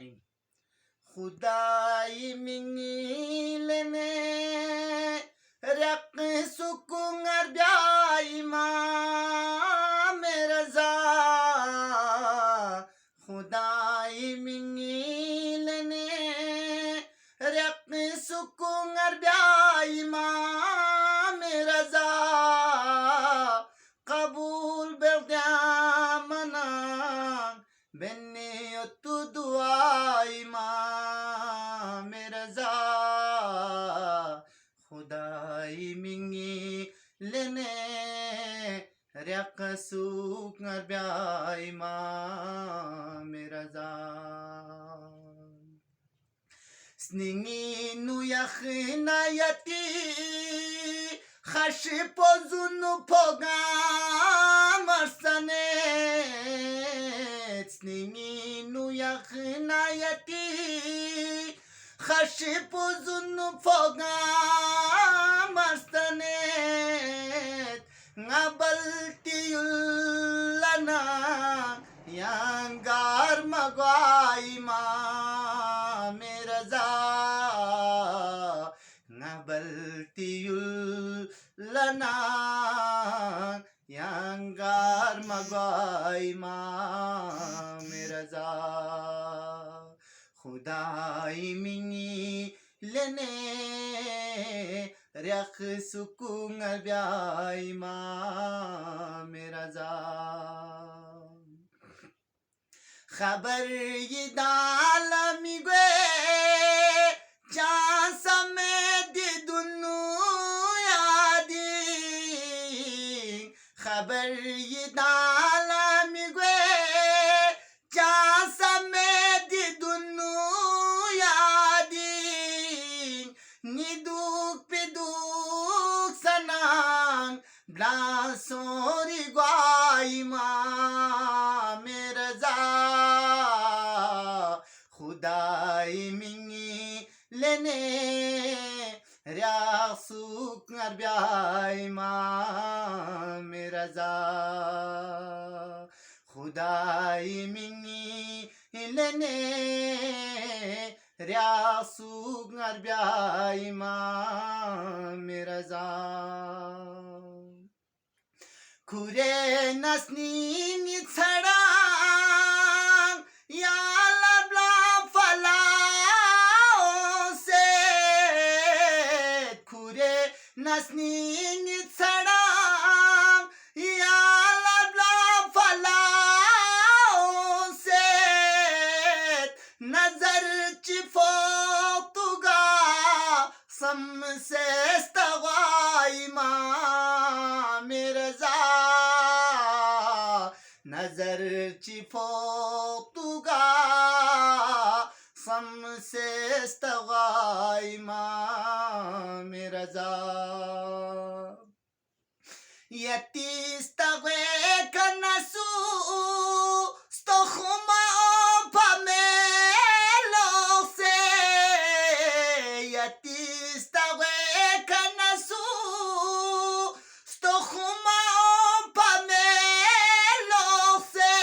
रहीम। खुदाई मिंगिलने रक सुकुंगर ब्याई माँ मेरा जा खुदाई मिंगिलने रक सुकुंगर ब्याई माँ मेरा जा कबूल बेद्यामना बेन्ने तू दुआई माँ मेरा जा खुदाई मिंगी लेने रक सुकुंगर ब्याई माँ मेरा जा Sningi nu yakhina yati khashi pozunu poga marsane Sningi nu yakhina yati khashi pozunu poga marsane ngabalti ullana yangar magwai ma मेरा जा nabaltiyul lana yangar magwai ma मेरा जा खुदाई मिंगी लेने रख सुकुंगर ब्याई मा मेरा जा खबर ये दालमी गे चांसा में दी दुनु यादी खबर ये दालमी गे चांसा में दी दुनु यादी निदुक पिदुक सनान ब्लासोरी ग्वाई माँ मेरा जा खुदाई मिंगी लेने रसूक ब्याई माँ मेरा जा खुदाई मिंगी लेने रसूक ब्याई माँ मेरा जा खुरे नसनी निछड़ा नसनी निछड़ा या लबला फलाओं से नजर चिफो तुगा सम से स्तवाई माँ मेरा जा नजर चिफो तुगा सम से स्तवाई माँ मेरा जा यतीस तवे कनसू stochuma pamelo se yatis tawe kanasu stochuma pamelo se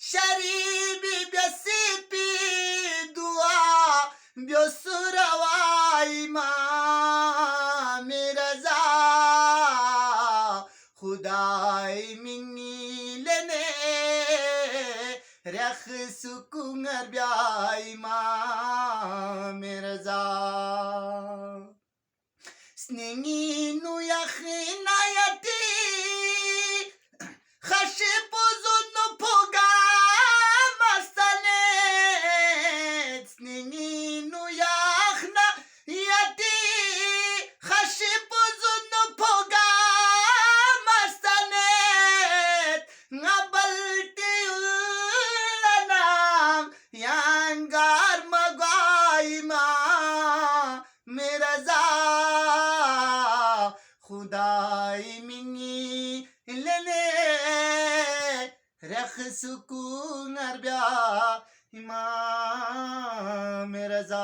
sharibi biasipi dua biosurawai ma मेरा जा खुदाई मिंगी लेने रख सुकुंगर ब्याई माँ मेरा जा स्निंगी नु यखिना यती खशी पुजुन पुगा मस्तने स्निंगी नु यखना यती मेरा जा खुदाई मिंगी लेने रख सुकून अरबिया इमाम मेरा जा